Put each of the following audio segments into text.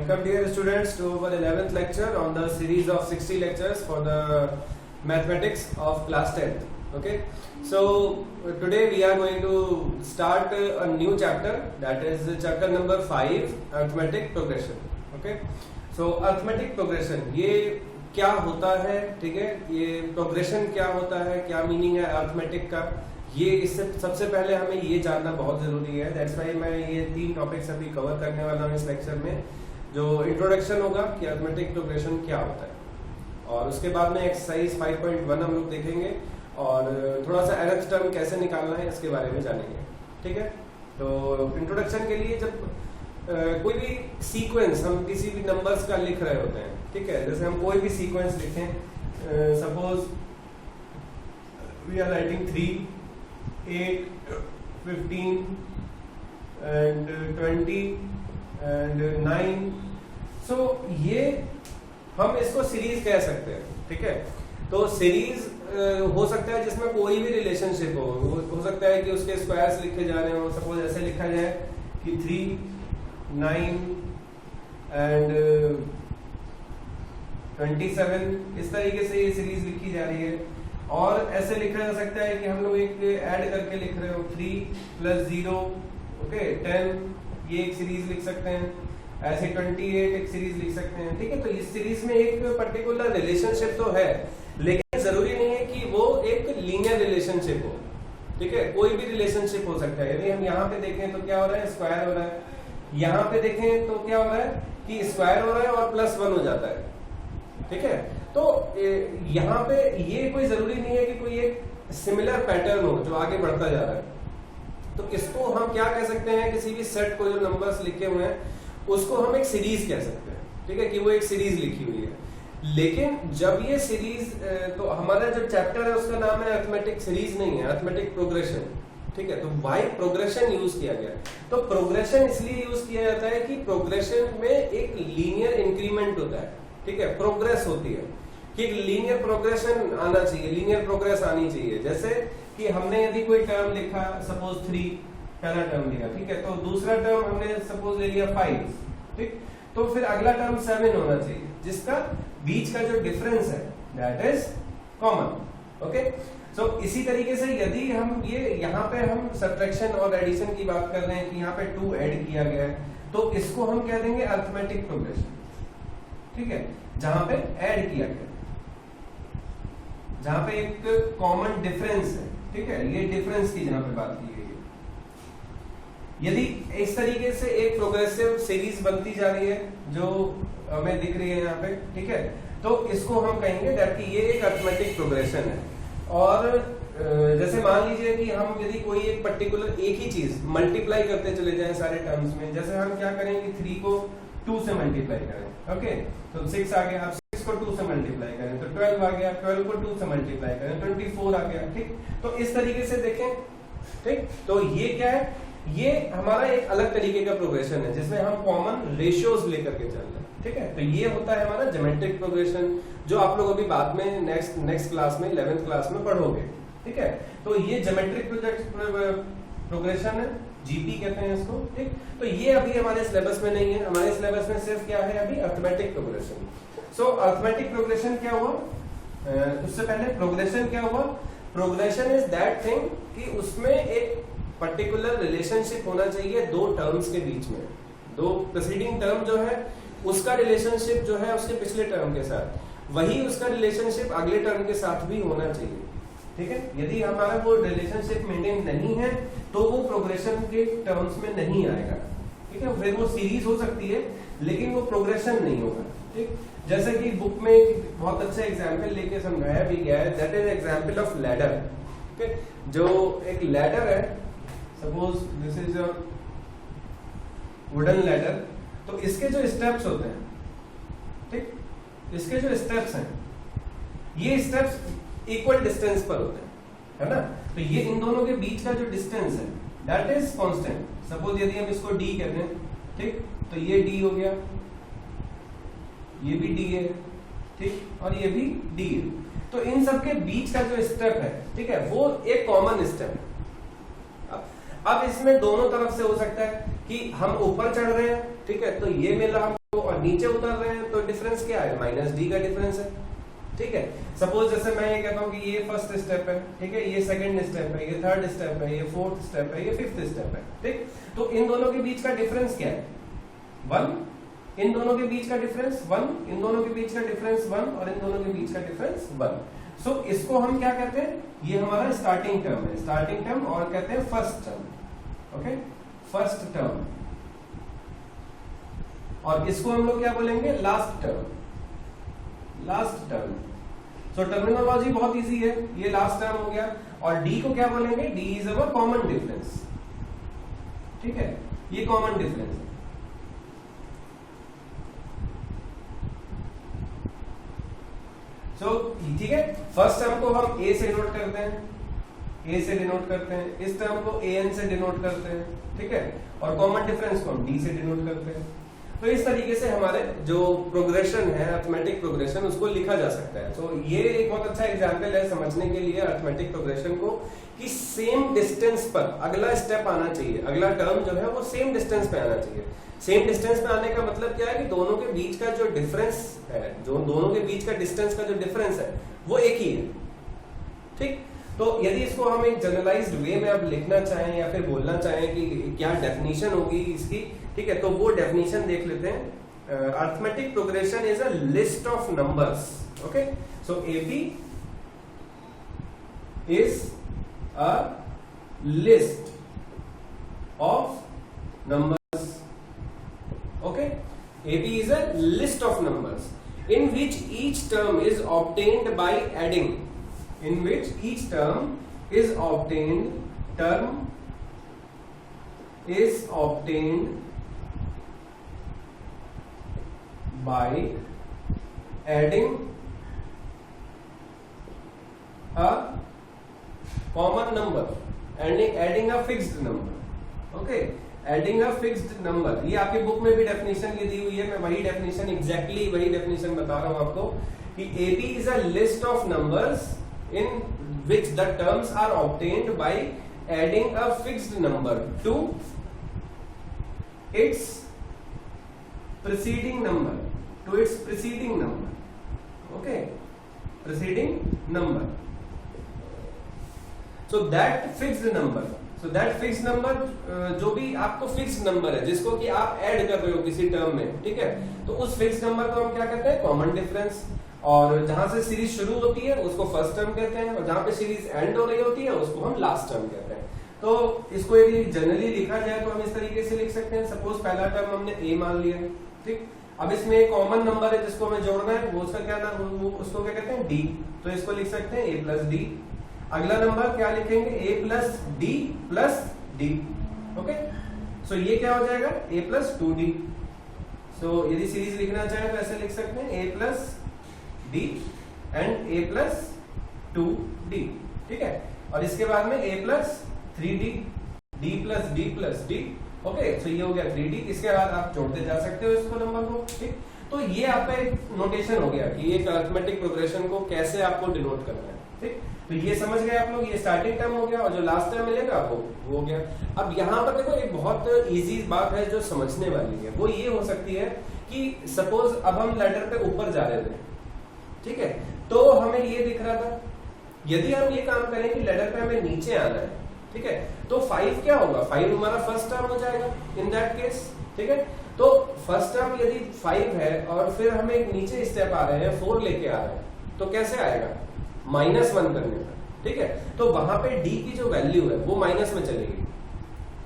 Welcome dear students to our 11th lecture on the series of 60 lectures for the mathematics of class 10th. Okay, so today we are going to start a new chapter, that is chapter number 5, arithmetic progression. Okay, so arithmetic progression ये क्या होता है, ठीक है, ये progression क्या होता है, क्या मीनिंग है अर्थमेटिक का, ये इससे सबसे पहले हमें ये जानना बहुत जरूरी है. दैट्स वाई मैं ये 3 टॉपिक्स अभी कवर करने वाला हूँ इस लेक्चर में. जो इंट्रोडक्शन होगा कि अर्थमेटिक प्रोग्रेशन क्या होता है, और उसके बाद में एक्सरसाइज 5.1 हम लोग देखेंगे और थोड़ा सा nth टर्म कैसे निकालना है इसके बारे में जानेंगे. ठीक है, तो इंट्रोडक्शन के लिए जब कोई भी सीक्वेंस हम किसी भी नंबर्स का लिख रहे होते हैं, ठीक है, जैसे हम कोई भी सीक्वेंस लिखें, suppose we are writing 3, 8, 15 and 20 and 9, so ये हम इसको सीरीज कह सकते हैं. ठीक है, तो सीरीज हो सकता है जिसमें कोई भी रिलेशनशिप हो सकता है कि उसके स्क्वायर्स लिखे जा रहे हो. सपोज ऐसे लिखा जाए कि 3, 9 and 27, इस तरीके से ये सीरीज लिखी जा रही है. और ऐसे लिखा जा सकता है कि हम लोग एक ऐड करके लिख रहे हो 3 + 0, ओके 10, ये एक सीरीज लिख सकते हैं. ऐसे 28 एक सीरीज लिख सकते हैं. ठीक है, तो इस सीरीज में एक पर्टिकुलर रिलेशनशिप तो है, लेकिन जरूरी नहीं है कि वो एक लीनियर रिलेशनशिप हो. ठीक है, कोई भी रिलेशनशिप हो सकता है. यदि हम यहाँ पे देखें तो क्या हो रहा है, स्क्वायर हो रहा है. यहाँ पे देखें तो क्या हो रहा है कि स्क्वायर हो रहा है और +1 हो जाता है. ठीक है, तो यहाँ पे ये कोई जरूरी नहीं है कि कोई एक सिमिलर पैटर्न हो जो आगे बढ़ता जा रहा है. तो इसको हम क्या कह सकते हैं, किसी भी सेट को जो नंबर्स लिखे हुए हैं उसको हम एक सीरीज कह सकते हैं. ठीक है, कि वो एक सीरीज लिखी हुई है. लेकिन जब ये सीरीज, तो हमारा जो चैप्टर है उसका नाम है अर्थमेटिक सीरीज नहीं है, अर्थमेटिक प्रोग्रेशन. ठीक है, तो वाई प्रोग्रेशन यूज किया गया. तो प्रोग्रेशन इसलिए यूज किया जाता है कि प्रोग्रेशन में एक लीनियर इंक्रीमेंट होता है. ठीक है, प्रोग्रेस होती है कि लीनियर प्रोग्रेशन आना चाहिए, लीनियर प्रोग्रेस आनी चाहिए. जैसे कि हमने यदि कोई टर्म लिखा, सपोज 3 पहला टर्म लिखा, ठीक है, तो दूसरा टर्म हमने सपोज ले लिया 5, ठीक, तो फिर अगला टर्म 7 होना चाहिए, जिसका बीच का जो डिफरेंस है दैट इज कॉमन. ओके, सो इसी तरीके से यदि हम ये यहाँ पे हम सब्ट्रैक्शन और एडिशन की बात कर रहे हैं कि यहाँ पे 2 ऐड किया गया है, तो इसको हम कह देंगे अर्थमेटिक प्रोग्रेशन. ठीक है, जहां पे ऐड किया गया, जहां पे एक कॉमन डिफरेंस है. ठीक है, ये डिफरेंस की जहां पे बात की गई है. यदि इस तरीके से एक प्रोग्रेसिव सीरीज बनती जा रही है जो हमें दिख रही है यहाँ पे, ठीक है, तो इसको हम कहेंगे दैट कि ये एक अर्थमेटिक प्रोग्रेशन है. और जैसे मान लीजिए कि हम यदि कोई एक पर्टिकुलर एक ही चीज मल्टीप्लाई करते चले जाएं सारे टर्म्स में, जैसे हम क्या करें कि 3 को 2 से मल्टीप्लाई करें. ओके, तो 6 आ गया, आप 6 को 2 से मल्टीप्लाई करें तो 12 आ गया, 12 को 2 से मल्टीप्लाई करें 24 आ गया. ठीक, तो इस तरीके से देखें. ठीक, तो ये क्या है, ये हमारा एक अलग तरीके का प्रोग्रेशन है जिसमें हम कॉमन रेशियोज लेकर के चल रहे हैं. ठीक है, तो ये होता है हमारा ज्योमेट्रिक प्रोग्रेशन, जो आप लोग अभी बाद में नेक्स्ट क्लास में 11th क्लास में पढ़ोगे. ठीक है, तो ये ज्योमेट्रिक प्रोग्रेशन है, जीपी कहते हैं इसको. ठीक, तो ये अभी हमारे सिलेबस में नहीं है. हमारे सिलेबस में सिर्फ क्या है अभी, अर्थमेटिक प्रोग्रेशन. सो अर्थमेटिक प्रोग्रेशन क्या हुआ, उससे पहले प्रोग्रेशन क्या हुआ. प्रोग्रेशन इज दैट थिंग कि उसमें एक पर्टिकुलर रिलेशनशिप होना चाहिए 2 टर्म्स के बीच में. 2 प्रीसीडिंग टर्म जो है उसका रिलेशनशिप जो है उसके पिछले टर्म के साथ, वही उसका रिलेशनशिप अगले टर्म के साथ भी होना चाहिए. ठीक है, यदि हमारा वो रिलेशनशिप मेंटेन नहीं है तो वो प्रोग्रेशन के टर्म्स में नहीं आएगा. ठीक है, फिर वो सीरीज हो सकती है लेकिन वो प्रोग्रेशन नहीं होगा. ठीक, जैसे कि बुक में बहुत अच्छा एग्जाम्पल लेके समझाया भी गया है, that is example of ladder. ठीक, जो एक लैडर है, suppose this is a wooden ladder, तो इसके जो स्टेप्स होते हैं, ठीक, इसके जो स्टेप्स हैं, ये स्टेप्स इक्वल डिस्टेंस पर होते हैं, है ना. तो ये इन दोनों के बीच का जो डिस्टेंस है दैट इज कांस्टेंट. सपोज यदि हम इसको d कहते हैं, ठीक, तो ये d हो गया, ये भी d है, ठीक, और ये भी d है. तो इन सब के बीच का जो स्टेप है, ठीक है, वो एक कॉमन स्टेप है. अब इसमें दोनों तरफ से हो सकता है कि हम ऊपर चढ़ रहे हैं, ठीक है, तो ये मिला हमको, और नीचे उतर रहे हैं तो डिफरेंस क्या है, -d का डिफरेंस है, ठीक है। सपोज जैसे मैं ये कहता हूँ कि ये फर्स्ट स्टेप है, ठीक है, ये सेकंड स्टेप है, ये थर्ड स्टेप है, ये फोर्थ स्टेप है, ये फिफ्थ स्टेप है, ठीक। तो इन दोनों के बीच का डिफरेंस क्या है, 1, इन दोनों के बीच का डिफरेंस 1, इन दोनों के बीच का डिफरेंस 1, और इन दोनों के बीच का डिफरेंस 1। सो इसको हम क्या कहते हैं, ये हमारा स्टार्टिंग टर्म है, स्टार्टिंग टर्म, और कहते हैं first term, okay, first term. और इसको हम लोग क्या बोलेंगे, लास्ट टर्म, लास्ट टर्म। सो टर्मिनोलॉजी बहुत इजी है, ये लास्ट टर्म हो गया। और डी को क्या बोलेंगे, D is our common difference, ठीक है, ये कॉमन डिफरेंस है। सो ठीक है, फर्स्ट टर्म को हम ए से डिनोट करते हैं, ए से डिनोट करते हैं, इस टर्म को एन से डिनोट करते हैं, ठीक है, और कॉमन डिफरेंस को हम डी से डिनोट करते हैं। तो इस तरीके से हमारे जो प्रोग्रेशन है, अरिथमेटिक प्रोग्रेशन, उसको लिखा जा सकता है। तो ये एक बहुत अच्छा एग्जांपल है समझने के लिए अरिथमेटिक प्रोग्रेशन को, कि सेम डिस्टेंस पर अगला स्टेप आना चाहिए, अगला टर्म जो है वो सेम डिस्टेंस पे आना चाहिए। सेम डिस्टेंस पे आने का मतलब क्या है कि दोनों के बीच का जो डिफरेंस है, जो दोनों के बीच का डिस्टेंस का जो डिफरेंस है वो एक ही है, ठीक। तो यदि इसको हम एक जनरलाइज्ड वे में अब लिखना चाहें या फिर बोलना चाहें कि क्या डेफिनेशन होगी इसकी, ठीक है, तो वो डेफिनेशन देख लेते हैं। Arithmetic progression is a list of numbers, okay. So AP is a list of numbers, okay. AP is a list of numbers in which each term is obtained by adding, in which each term is obtained by adding a common number, adding a fixed number, okay, adding a fixed number। ये आपके book में भी definition ये दी हुई है, मैं वही definition exactly वही डेफिनेशन बता रहा हूं आपको कि AP is a list of numbers in which the terms are obtained by adding a fixed number to its preceding number, okay, preceding number। so that fixed number जो भी आपको fixed number है जिसको कि आप ऐड कर रहे हो किसी टर्म में, ठीक है, तो उस फिक्स्ड नंबर को हम क्या कहते हैं, कॉमन डिफरेंस। और जहां से सीरीज शुरू होती है उसको फर्स्ट टर्म कहते हैं, और जहां पे सीरीज एंड हो रही होती है उसको हम लास्ट टर्म कहते हैं। तो इसको यदि जनरली लिखा जाए तो हम इस तरीके से लिख सकते हैं। सपोज पहला टर्म हमने ए मान लिया, ठीक। अब इसमें एक कॉमन नंबर है जिसको हमें जोड़ना है, वो उसका क्या नाम, उसको क्या कहते हैं, डी। तो इसको लिख सकते हैं ए प्लस डी। अगला नंबर क्या लिखेंगे, A plus D plus D, okay. So ये क्या हो जाएगा, ए प्लस 2d। सो यदि सीरीज लिखना चाहें तो ऐसे लिख सकते हैं, A plus d and a plus 2d, ठीक है। और इसके बाद में a plus 3d, d plus d plus d, okay. So ये हो गया 3d। इसके बाद आप जोड़ते जा सकते हो इसको नंबर को, ठीक। तो ये आपका एक नोटेशन हो गया कि एक अरिथमेटिक प्रोग्रेशन को कैसे आपको डिनोट करना है, ठीक। तो ये समझ गए आप लोग, ये स्टार्टिंग टर्म हो गया, और जो लास्ट टर्म मिलेगा वो हो गया। अब यहाँ पर देखो एक बहुत इजी बात है जो समझने वाली है, वो ये हो सकती है कि सपोज अब हम लेटर पे ऊपर जा रहे थे, ठीक है, तो हमें ये दिख रहा था, यदि हम ये काम करें कि लेडर पे हमें नीचे आना है, ठीक है, तो 5 क्या होगा, 5 हमारा फर्स्ट टर्म हो जाएगा इन दैट केस, ठीक है। तो फर्स्ट टर्म यदि 5 है और फिर हमें एक नीचे स्टेप आ रहे हैं, 4 लेके आ रहे हैं, तो कैसे आएगा, -1 करने पर, ठीक है। तो वहां पे डी की जो वैल्यू है वो माइनस में चलेगी,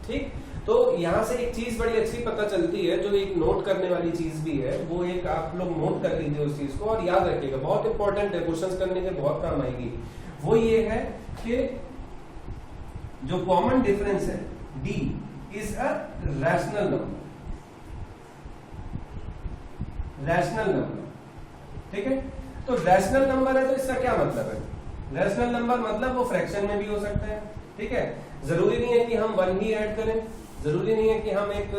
ठीक। तो यहां से एक चीज बड़ी अच्छी पता चलती है, जो एक नोट करने वाली चीज भी है, वो एक आप लोग नोट कर लीजिए उस चीज को और याद रखिएगा, बहुत इंपॉर्टेंट है, क्वेश्चंस करने के बहुत काम आएगी। वो ये है कि जो कॉमन डिफरेंस है d is a rational number, ठीक है। तो रैशनल नंबर है तो इसका क्या मतलब है, रैशनल नंबर मतलब वो फ्रैक्शन में भी हो सकता है, ठीक है। जरूरी नहीं है कि हम 1 ही ऐड करें, जरूरी नहीं है कि हम एक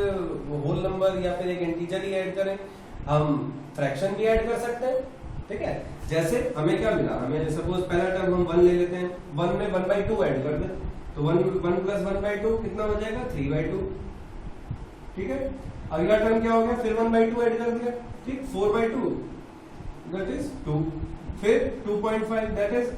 होल नंबर या फिर एक इंटीजर ही ऐड करें, हम फ्रैक्शन भी ऐड कर सकते हैं, ठीक है। जैसे हमें क्या मिला, हमें सपोज पहला टर्म हम 1 ले लेते हैं, 1 में 1/2 ऐड कर दें तो 1 प्लस 1/2 कितना हो जाएगा 3/2। ठीक है, अगला टर्म क्या हो गया, फिर 1/2 ऐड कर दिया, ठीक, 4/2 दैट इज 2, फिर 2.5 दैट इज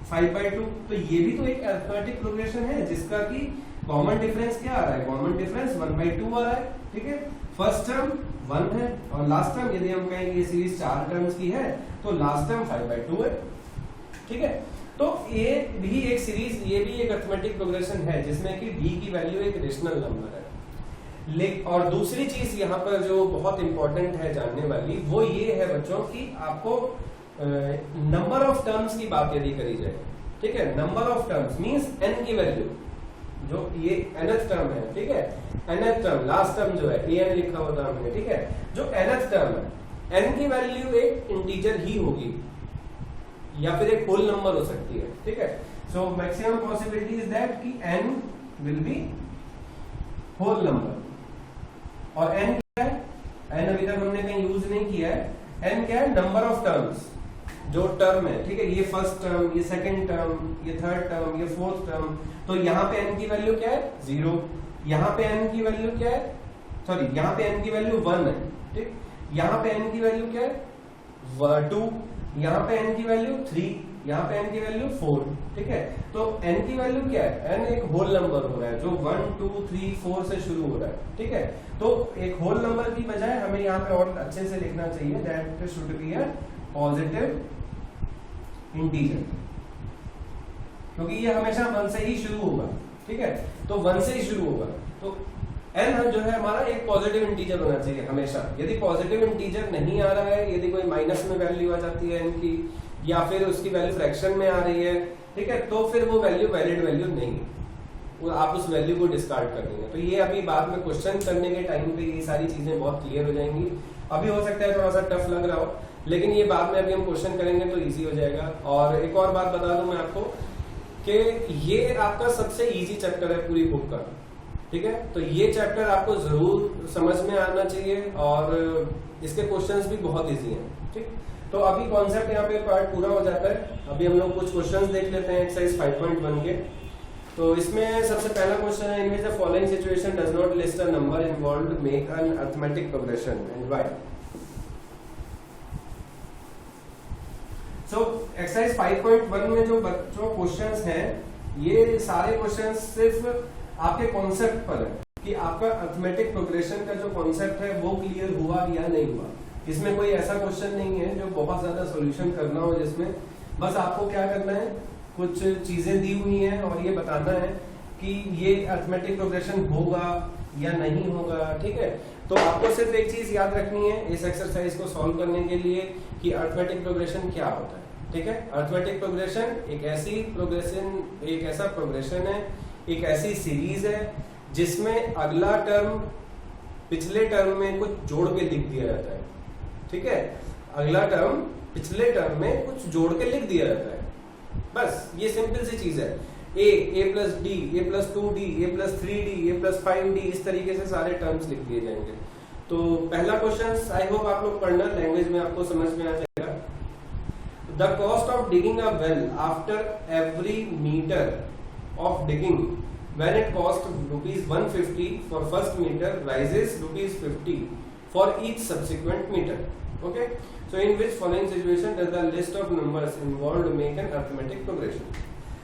5/2। तो ये भी तो एक अरिथमेटिक प्रोग्रेशन है जिसका कि कॉमन डिफरेंस क्या आ रहा है, कॉमन डिफरेंस 1/2 आ रहा है। ठीक है, फर्स्ट टर्म 1 है और लास्ट टर्म यदि हम कहें ये सीरीज 4 टर्म्स की है तो लास्ट टर्म 5/2 है। ठीक है, तो ये भी एक सीरीज, ये भी एक अरिथमेटिक प्रोग्रेशन है जिसमें कि d की वैल्यू एक रेशनल नंबर है। और दूसरी चीज यहाँ पर जो बहुत इंपॉर्टेंट है जानने वाली वो ये है बच्चों कि आपको नंबर ऑफ टर्म्स की बात यदि करी जाए, ठीक है, number of terms means n की वैल्यू, जो ये nth टर्म है, ठीक है, nth टर्म, लास्ट टर्म जो है an लिखा होता है हमने, ठीक है, जो nth टर्म है n की वैल्यू एक इंटीजर ही होगी या फिर एक होल नंबर हो सकती है। ठीक है, so maximum possibility is that कि n will be whole number. और n क्या है, n अभी तक हमने कहीं यूज नहीं किया है, n क्या है, नंबर ऑफ टर्म्स, जो टर्म है, ठीक है, ये फर्स्ट टर्म, ये सेकंड टर्म, ये थर्ड टर्म, ये फोर्थ टर्म, तो यहाँ पे n की वैल्यू क्या है 0, यहाँ पे n की वैल्यू क्या है, सॉरी यहाँ पे n की वैल्यू 1 है, ठीक, यहाँ पे n की वैल्यू क्या है 2, यहाँ पे n की वैल्यू 3, यहाँ पे n की वैल्यू 4। ठीक है, तो n की वैल्यू क्या है, n एक होल नंबर हो रहा है जो 1 2 3 4 से शुरू हो रहा है। ठीक है, तो एक होल नंबर की बजाय हमें यहाँ पे और अच्छे से लिखना चाहिए that should be a positive integer, क्योंकि ये हमेशा 1 से ही शुरू होगा। ठीक है, तो 1 से ही शुरू होगा, तो n जो है हमारा एक पॉजिटिव इंटीजर होना चाहिए हमेशा। यदि पॉजिटिव इंटीजर नहीं आ रहा है, यदि कोई माइनस में वैल्यू आ जाती है n की या फिर उसकी वैल्यू फ्रैक्शन में आ रही है, ठीक है, तो फिर वो वैल्यू वैलिड वैल्यू नहीं है, वो आप उस वैल्यू को डिस्कार्ड कर देंगे। तो ये अभी बाद में क्वेश्चन करने के टाइम पे ये सारी चीजें बहुत क्लियर हो जाएंगी। अभी हो सकता है थोड़ा सा टफ लग रहा हो, लेकिन ये बाद में अभी हम क्वेश्चन करेंगे तो इजी हो जाएगा। और एक और बात बता दूं मैं आपको कि ये आपका सबसे इजी चैप्टर है पूरी बुक का। ठीक है, तो ये चैप्टर आपको जरूर समझ में आना चाहिए और इसके क्वेश्चंस भी बहुत इजी हैं। ठीक, तो अभी कॉन्सेप्ट यहाँ पे पार्ट पूरा हो जाता है। अभी हम लोग कुछ क्वेश्चंस देख लेते हैं एक्सरसाइज 5.1 के। तो इसमें सबसे पहला क्वेश्चन है, in which the following situation does not list a number involved make an arithmetic progression and why. So exercise 5.1 में जो बच्चों क्वेश्चंस हैं, ये सारे क्वेश्चंस सिर्फ आपके कॉन्सेप्ट पर है कि आपका अरिथमेटिक प्रोग्रेशन का जो कॉन्सेप्ट है वो क्लियर हुआ या नहीं हुआ। इसमें कोई ऐसा क्वेश्चन नहीं है जो बहुत ज्यादा सॉल्यूशन करना हो, जिसमें बस आपको क्या करना है, कुछ चीजें दी हुई हैं और ये बताना है कि ये अरिथमेटिक प्रोग्रेशन होगा या नहीं होगा। ठीक है, तो आपको सिर्फ एक चीज याद रखनी है इस एक्सरसाइज को सॉल्व करने के लिए कि अरिथमेटिक प्रोग्रेशन क्या होता है। ठीक है, अरिथमेटिक प्रोग्रेशन एक ऐसा प्रोग्रेशन है, एक ऐसी सीरीज है जिसमें अगला टर्म पिछले टर्म में कुछ जोड़ के लिख दिया जाता है। ठीक है, अगला टर्म पिछले टर्म में कुछ जोड़ के लिख दिया जाता है, बस ये सिंपल सी चीज है। a plus D, a plus 2d, a plus 3d, a plus 5d, इस तरीके से सारे टर्म्स लिख दिए जाएंगे। तो पहला क्वेश्चन आई होप आप लोग पढ़ना, लैंग्वेज में आपको समझ में आ जाएगा। The cost of digging a well after every metre of digging when it cost ₹150 for first meter rises ₹50 for each subsequent meter. Okay, so in which following situation does the list of numbers involved make an arithmetic progression?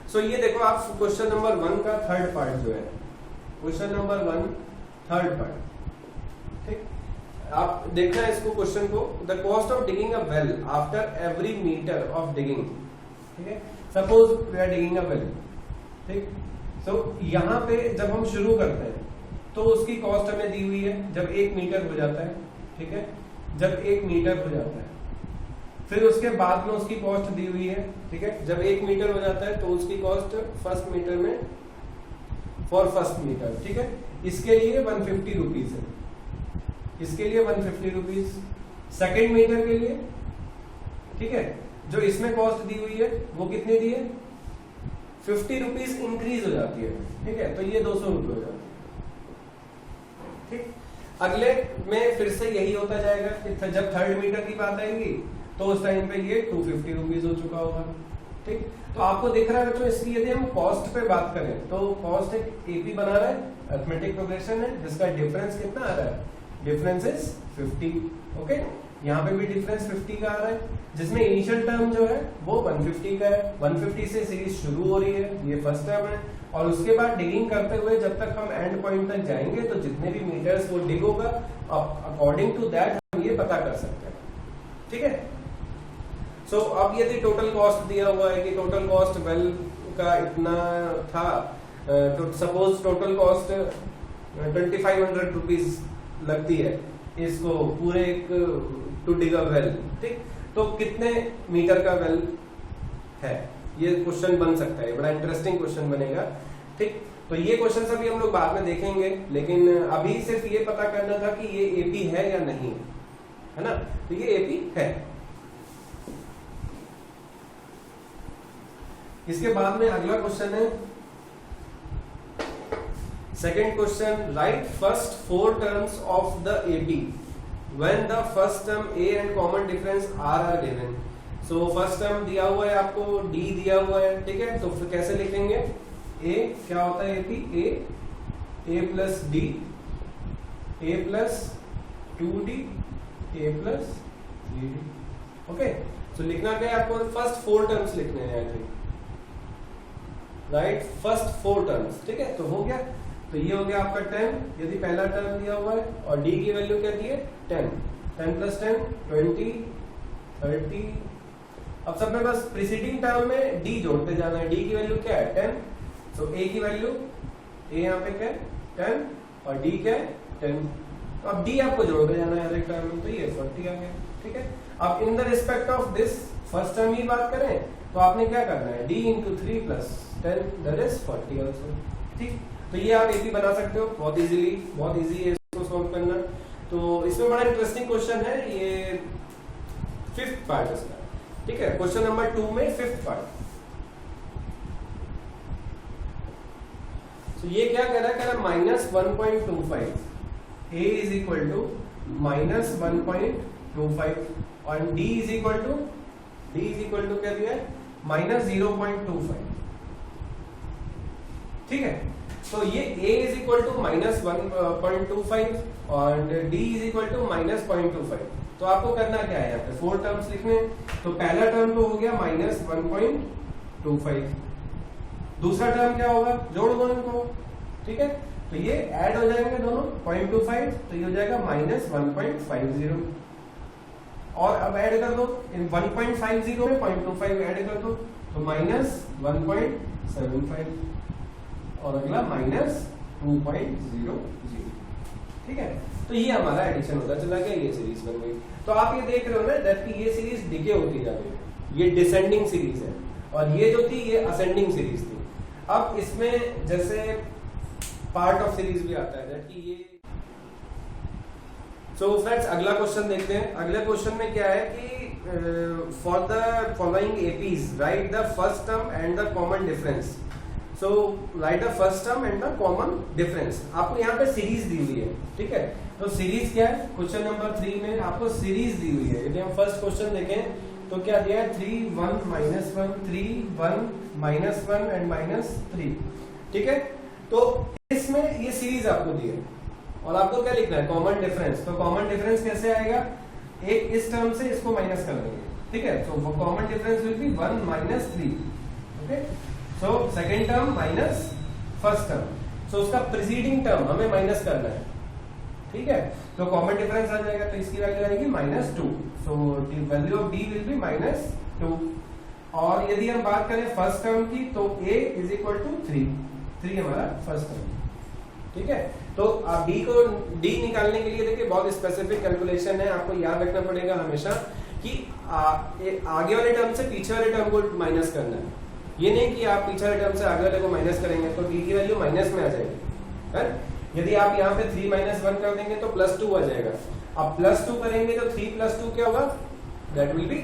So ये देखो आप question number 1 का third part जो है, question number 1 third part, ठीक, आप देखना है इसको क्वेश्चन को। The cost of digging a well after every metre of digging. ठीक है, suppose we are digging a well, ठीक, तो यहाँ पे जब हम शुरू करते हैं तो उसकी कॉस्ट हमें दी हुई है जब 1 मीटर हो जाता है। ठीक है, जब 1 मीटर हो जाता है, फिर उसके बाद में उसकी कॉस्ट दी हुई है। ठीक है, जब 1 मीटर हो जाता है तो उसकी कॉस्ट फर्स्ट मीटर में फॉर फर्स्ट मीटर। ठीक है, इसके लिए 150 रुपीज है, इसके लिए 150 रुपीज सेकेंड मीटर के लिए। ठीक है, जो इसमें कॉस्ट दी हुई है वो कितनी दी है, 50 रुपीज इंक्रीज हो जाती है। ठीक है, तो ये 200 रुपये हो जाती है। ठीक, अगले में फिर से यही होता जाएगा कि जब थर्ड मीटर की बात आएगी तो उस टाइम पे ये 250 रुपीज हो चुका होगा। ठीक, तो आपको दिख रहा है बच्चों, इसकी यदि हम कॉस्ट पे बात करें तो कॉस्ट एक एपी बना रहा है, अरिथमेटिक प्रोग्रेशन है, जिसका डिफरेंस कितना आ रहा है, डिफरेंस इज 50। ओके, यहाँ पे भी डिफरेंस 50 का आ रहा है, जिसमें इनिशियल टर्म जो है वो 150 का है। 150 से सीरीज शुरू हो रही है, ये फर्स्ट टर्म है, और उसके बाद डिगिंग करते हुए जब तक हम एंड पॉइंट तक जाएंगे तो जितने भी मीटर्स वो डिग होगा, अकॉर्डिंग टू दैट हम ये पता कर सकते हैं। ठीक है, सो अब यदि टोटल कॉस्ट दिया हुआ है कि टोटल कॉस्ट वेल का इतना था, तो सपोज टोटल कॉस्ट 2500 रुपीज लगती है इसको पूरे एक टू डिग अ वेल। ठीक, तो कितने मीटर का वेल है, ये क्वेश्चन बन सकता है, बड़ा इंटरेस्टिंग क्वेश्चन बनेगा। ठीक, तो ये क्वेश्चन अभी हम लोग बाद में देखेंगे, लेकिन अभी सिर्फ ये पता करना था कि ये एपी है या नहीं, है ना, तो ये एपी है। इसके बाद में अगला क्वेश्चन है second question, right first 4 terms of the AP when the first term A and common difference are given. So first term दिया हुआ है आपको, डी दिया हुआ है, ठीक है, तो फिर कैसे लिखेंगे, ए क्या होता है एपी, ए प्लस डी, ए प्लस 2d, ए प्लस 3d। ओके, तो लिखना क्या है आपको, फर्स्ट 4 टर्म्स लिखने हैं I think, right, first 4 terms. ठीक है, तो हो गया, तो ये हो गया आपका 10 यदि पहला टर्म दिया हुआ है, और डी की वैल्यू क्या दी है 10, 10 प्लस 10 20 30। अब सब में बस प्रीसीडिंग टर्म में डी जोड़ते जाना है, डी की वैल्यू क्या है 10, तो ए की वैल्यू, ए यहाँ पे क्या है 10 और डी क्या है 10, तो अब डी आपको जोड़ते जाना है हर एक टर्म में, तो ये 40 आ गया। ठीक है, अब in the respect of this first term की बात करें तो आपने क्या करना है, D into 3 plus 10 that is 40 also. ठीक, तो ये आप एपी बना सकते हो बहुत इजीली, बहुत इजी है इसको सॉल्व करना। तो इसमें बड़ा इंटरेस्टिंग क्वेश्चन है, ये 5th पार्ट इसका। ठीक है, क्वेश्चन नंबर 2 में 5th पार्ट। तो ये क्या कह रहा है, कह रहा है -1.25, a इज इक्वल टू -1.25 और d इज इक्वल टू क्या दिया है -0.25। ठीक है, तो ये a इज इक्वल टू -1.25 और d इज इक्वल टू -0.25। तो आपको करना क्या है, यहाँ पे 4 टर्म्स लिखने हैं। तो पहला टर्म तो हो गया -1.25, दूसरा टर्म क्या होगा, जोड़ दो इनको। ठीक है, तो ये ऐड हो जाएंगे दोनों 0.25, तो ये हो जाएगा -1.50 और अब ऐड कर दो इन 1.50 में 0.25 ऐड कर दो तो -1.75 और अगला -2.00। ठीक है, तो ये हमारा एडिशन होता चला गया, ये सीरीज बन गई। तो आप ये देख रहे हो ना दैट कि ये सीरीज डिके होती जा रही है, ये डिसेंडिंग सीरीज है और ये जो थी ये असेंडिंग सीरीज थी। अब इसमें जैसे पार्ट ऑफ सीरीज भी आता है दैट कि ये। सो फ्रेंड्स अगला क्वेश्चन देखते हैं। अगले क्वेश्चन में क्या है कि for the following APs right the first term and the common difference. So right the first term and the common difference. आपको यहाँ पे सीरीज दी हुई है। ठीक है, तो सीरीज क्या है, क्वेश्चन नंबर 3 में आपको सीरीज दी हुई है। यदि हम फर्स्ट क्वेश्चन देखें तो क्या दिया है 3 1 -1 3 1 -1 एंड -3। ठीक है, तो इसमें ये सीरीज आपको दी है और आपको क्या लिखना है, कॉमन डिफरेंस। तो कॉमन डिफरेंस कैसे आएगा, एक इस टर्म से इसको माइनस कर देंगे। ठीक है, तो common difference will be 1 -3। Okay, so second term minus first term, so उसका प्रीसीडिंग टर्म हमें माइनस करना है। ठीक है, तो कॉमन डिफरेंस आ जाएगा, तो इसकी वैल्यू आएगी -2, so value of D will be -2। और यदि हम बात करें फर्स्ट टर्म की तो a इज इक्वल टू 3 हमारा फर्स्ट टर्म। ठीक है, तो आप डी निकालने के लिए देखिए बहुत स्पेसिफिक कैलकुलेशन है, आपको याद रखना पड़ेगा हमेशा कि आगे वाले टर्म से पीछे वाले टर्म को माइनस करना है। ये नहीं कि आप पीछे वाले टर्म से आगे वाले को माइनस करेंगे तो डी की वैल्यू माइनस में आ जाएगी है? यदि आप यहाँ पे 3 - 1 कर देंगे तो +2 आ जाएगा। अब +2 करेंगे तो 3 + 2 क्या होगा, दैट विल बी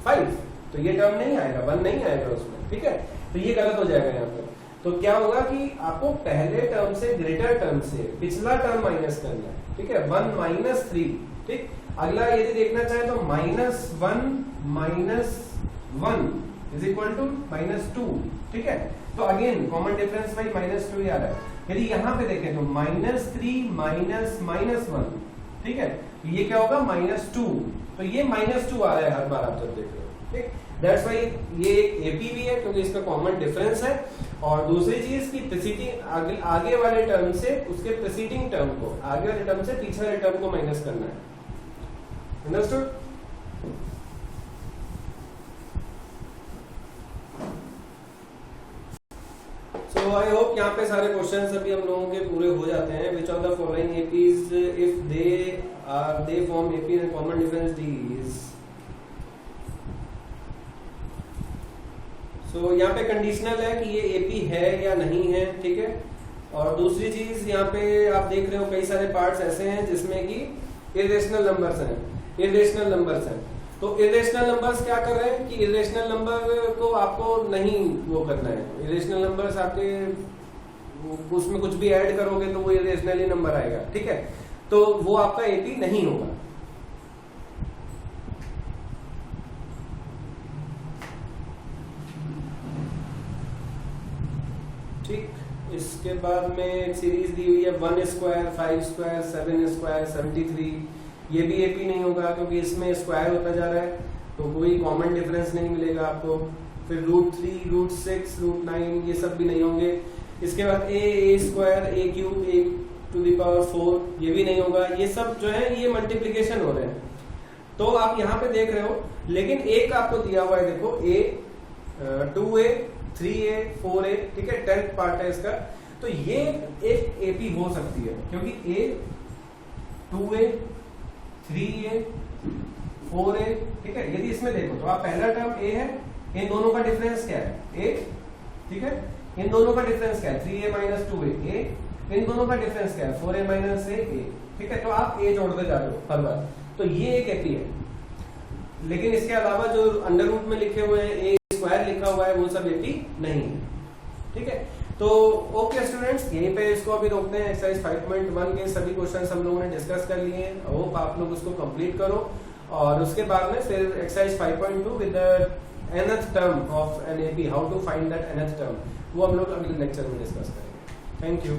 5। तो ये टर्म नहीं आएगा, 1 नहीं आएगा उसमें। ठीक है, तो ये गलत हो जाएगा यहाँ पर। तो क्या होगा कि आपको पहले टर्म से ग्रेटर टर्म से पिछला टर्म माइनस करना है। ठीक है, 1 - 3 ठीक, अगला यदि देखना चाहे तो -1 -1 इज इक्वल टू -2, ठीक है। तो अगेन कॉमन डिफरेंस भाई -2 ही आ रहा है। यदि यहाँ पे देखें तो -3 -1, ठीक है, ये क्या होगा -2, तो ये -2 आ रहा है हर बार आप जब देख रहे हो, ठीक। दैट्स वाई ये एक एपी भी है क्योंकि इसका कॉमन डिफरेंस है। और दूसरी चीज की प्रीसीडिंग आगे वाले टर्म से उसके प्रीसीडिंग टर्म को, आगे वाले टर्म से पीछे वाले टर्म को माइनस करना है। अंडरस्टूड? सो आई होप यहाँ पे सारे क्वेश्चंस अभी हम लोगों के पूरे हो जाते हैं। Which of the following APs if they form AP and common difference D is. So यहाँ पे कंडीशनल है कि ये एपी है या नहीं है, ठीक है। और दूसरी चीज यहाँ पे आप देख रहे हो कई सारे पार्ट्स ऐसे हैं जिसमें कि इरेशनल नंबर्स हैं, इरेशनल नंबर्स हैं। तो इरेशनल नंबर्स क्या कर रहे हैं कि इरेशनल नंबर को आपको नहीं वो करना है। इरेशनल नंबर्स आपके उसमें कुछ भी ऐड करोगे तो वो इरेशनल ही नंबर आएगा, ठीक है। तो वो आपका एपी नहीं होगा। ठीक, इसके बाद में एक सीरीज दी हुई है 1 स्क्वायर 5 स्क्वायर 7 स्क्वायर 73। ये भी एपी नहीं होगा क्योंकि इसमें स्क्वायर होता जा रहा है तो कोई कॉमन डिफरेंस नहीं मिलेगा आपको। फिर √3 √6 √9 ये सब भी नहीं होंगे। इसके बाद A square A cube A to the power 4 ये भी नहीं होगा। ये सब जो है ये मल्टीप्लीकेशन हो रहे हैं। तो आप यहाँ पे देख रहे हो, लेकिन एक आपको दिया हुआ है, देखो a 2a 3a 4a, ठीक है, 10th पार्ट है इसका। तो ये एक एपी हो सकती है क्योंकि a 2a 3a 4a, ठीक है। यदि इसमें देखो तो आप पहला टर्म a है, इन दोनों का डिफरेंस क्या है a, ठीक है। इन दोनों का डिफरेंस क्या है 3a - 2a a, इन दोनों का डिफरेंस क्या है 4a - a, ठीक है। तो आप a जोड़ते जा रहे हो हर बार, तो ये एक एपी है। लेकिन इसके अलावा जो अंडर रूट में लिखे हुए हैं a स्क्वायर लिखा हुआ है वो सब एपी नहीं है, ठीक है। तो ओके स्टूडेंट्स, यहीं पे इसको अभी रोकते हैं। एक्सरसाइज 5.1 के सभी क्वेश्चंस हम लोगों ने डिस्कस कर लिए हैं। होप आप लोग उसको कंप्लीट करो और उसके बाद में फिर exercise 5.2 with the nth term of an AP, how to find that nth term, वो हम लोग अगले लेक्चर में डिस्कस करेंगे। Thank you.